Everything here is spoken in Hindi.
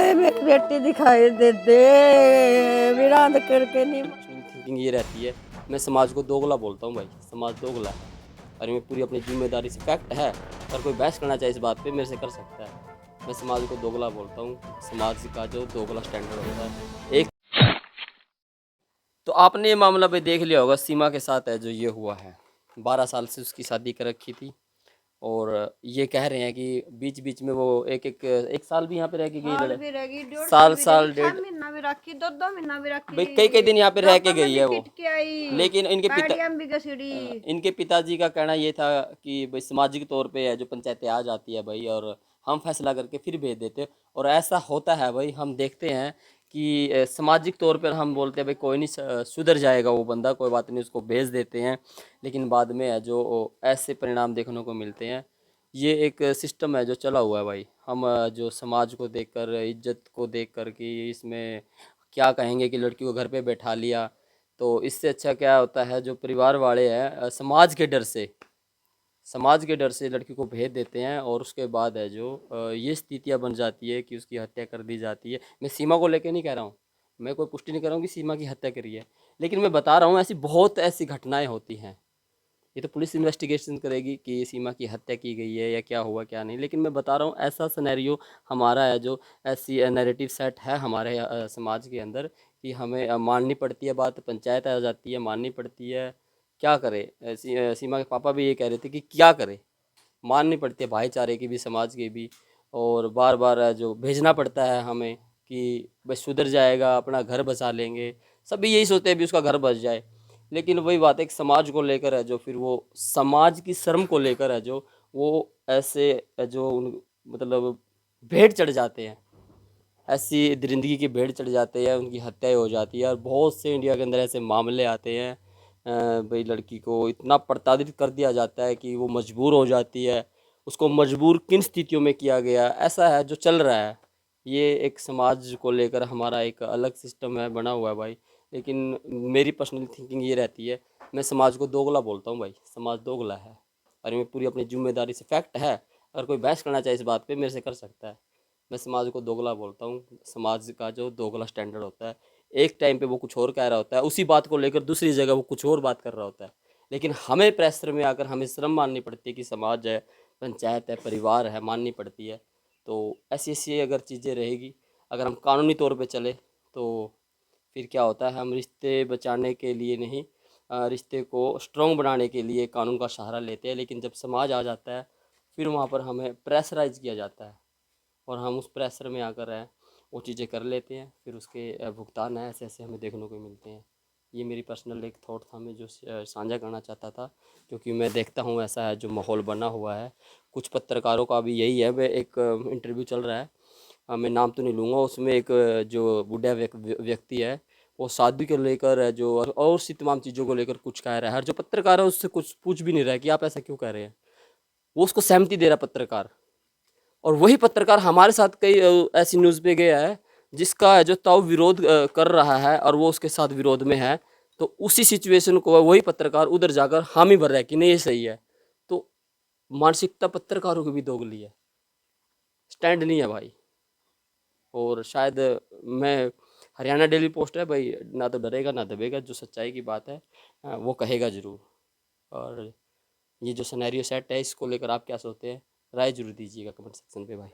हाय मेरी बेटी दिखाई दे दे विरांत करके नहीं। थिंकिंग ये रहती है, मैं समाज को दोगला बोलता हूँ भाई, समाज दोगला है और मैं पूरी अपनी जिम्मेदारी से, फैक्ट है, और कोई बहस करना चाहे इस बात पे मेरे से कर सकता है। मैं समाज को दोगला बोलता हूँ, समाज का जो दोगला स्टैंडर्ड होता है। एक तो आपने ये मामला भाई देख लिया होगा, सीमा के साथ है जो ये हुआ है, 12 साल से उसकी शादी कर रखी थी और ये कह रहे हैं कि बीच बीच में वो एक साल भी यहाँ पे रह के गई, साल डेढ़ महीना भी रखी, 2 महीना भी रखी भाई, कई कई दिन यहाँ पे रह के गई है वो। के आई, लेकिन भी इनके पिताजी का कहना ये था कि भाई सामाजिक तौर पे है जो पंचायतें आ जाती है भाई, और हम फैसला करके फिर भेज देते। और ऐसा होता है भाई, हम देखते हैं कि सामाजिक तौर पर हम बोलते हैं भाई कोई नहीं, सुधर जाएगा वो बंदा, कोई बात नहीं, उसको भेज देते हैं। लेकिन बाद में है जो ऐसे परिणाम देखने को मिलते हैं। ये एक सिस्टम है जो चला हुआ है भाई। हम जो समाज को देखकर, इज्जत को देख कर कि इसमें क्या कहेंगे कि लड़की को घर पे बैठा लिया, तो इससे अच्छा क्या होता है, जो परिवार वाले हैं समाज के डर से लड़की को भेज देते हैं। और उसके बाद है जो ये स्थितियाँ बन जाती है कि उसकी हत्या कर दी जाती है। मैं सीमा को लेकर नहीं कह रहा हूँ, मैं कोई पुष्टि नहीं कर रहा हूँ कि सीमा की हत्या करी है, लेकिन मैं बता रहा हूँ ऐसी बहुत ऐसी घटनाएं होती हैं। ये तो पुलिस इन्वेस्टिगेशन करेगी कि सीमा की हत्या की गई है या क्या हुआ क्या नहीं, लेकिन मैं बता रहा हूँ ऐसा सिनेरियो हमारा है, जो ऐसी नैरेटिव सेट है हमारे समाज के अंदर कि हमें माननी पड़ती है बात, पंचायत आ जाती है, माननी पड़ती है। क्या करे, सीमा के पापा भी ये कह रहे थे कि क्या करे, माननी पड़ती है, भाईचारे की भी, समाज की भी। और बार बार जो भेजना पड़ता है हमें कि बस सुधर जाएगा, अपना घर बसा लेंगे, सभी यही सोचते हैं भी उसका घर बस जाए। लेकिन वही बात है कि समाज को लेकर है जो, फिर वो समाज की शर्म को लेकर है जो, वो ऐसे जो मतलब भेड़ चढ़ जाते हैं, ऐसी दरिंदगी की भेड़ चढ़ जाते हैं, उनकी हत्याएं हो जाती है। और बहुत से इंडिया के अंदर ऐसे मामले आते हैं, भाई लड़की को इतना प्रताड़ित कर दिया जाता है कि वो मजबूर हो जाती है। उसको मजबूर किन स्थितियों में किया गया, ऐसा है जो चल रहा है। ये एक समाज को लेकर हमारा एक अलग सिस्टम है बना हुआ है भाई। लेकिन मेरी पर्सनल थिंकिंग ये रहती है, मैं समाज को दोगला बोलता हूँ भाई, समाज दोगला है और मैं पूरी अपनी जिम्मेदारी से, फैक्ट है, अगर कोई बहस करना चाहे इस बात पे मेरे से कर सकता है। मैं समाज को दोगला बोलता हूँ, समाज का जो दोगला स्टैंडर्ड होता है, एक टाइम पे वो कुछ और कह रहा होता है, उसी बात को लेकर दूसरी जगह वो कुछ और बात कर रहा होता है। लेकिन हमें प्रेशर में आकर हमें शर्म माननी पड़ती है कि समाज है, पंचायत है, परिवार है, माननी पड़ती है। तो ऐसी ऐसी अगर चीज़ें रहेगी, अगर हम कानूनी तौर पे चले, तो फिर क्या होता है, हम रिश्ते बचाने के लिए नहीं, रिश्ते को स्ट्रॉन्ग बनाने के लिए कानून का सहारा लेते हैं। लेकिन जब समाज आ जाता है, फिर वहाँ पर हमें प्रेशराइज किया जाता है और हम उस प्रेशर में आकर है वो चीज़ें कर लेते हैं, फिर उसके भुगतान है ऐसे ऐसे हमें देखने को मिलते हैं। ये मेरी पर्सनल एक थॉट था, मैं जो साझा करना चाहता था, क्योंकि मैं देखता हूँ ऐसा है जो माहौल बना हुआ है। कुछ पत्रकारों का भी यही है, मैं एक इंटरव्यू चल रहा है, मैं नाम तो नहीं लूँगा, उसमें एक जो बूढ़ा व्यक्ति है, वो शादी को लेकर है जो, और सी तमाम चीज़ों को लेकर कुछ कह रहा है, और जो पत्रकार है उससे कुछ पूछ भी नहीं रहा है कि आप ऐसा क्यों कह रहे हैं। वो उसको सहमति दे रहा पत्रकार। और वही पत्रकार हमारे साथ कई ऐसी न्यूज़ पे गया है जिसका जो ताऊ विरोध कर रहा है और वो उसके साथ विरोध में है, तो उसी सिचुएशन को वही पत्रकार उधर जाकर हामी भर रहा है कि नहीं ये सही है। तो मानसिकता पत्रकारों की भी दोगली है, स्टैंड नहीं है भाई। और शायद मैं, हरियाणा डेली पोस्ट है भाई, ना तो डरेगा ना दबेगा, जो सच्चाई की बात है वो कहेगा ज़रूर। और ये जो सिनेरियो सेट है, इसको लेकर आप क्या सोचते हैं, राय जरूर दीजिएगा कमेंट सेक्शन पे भाई।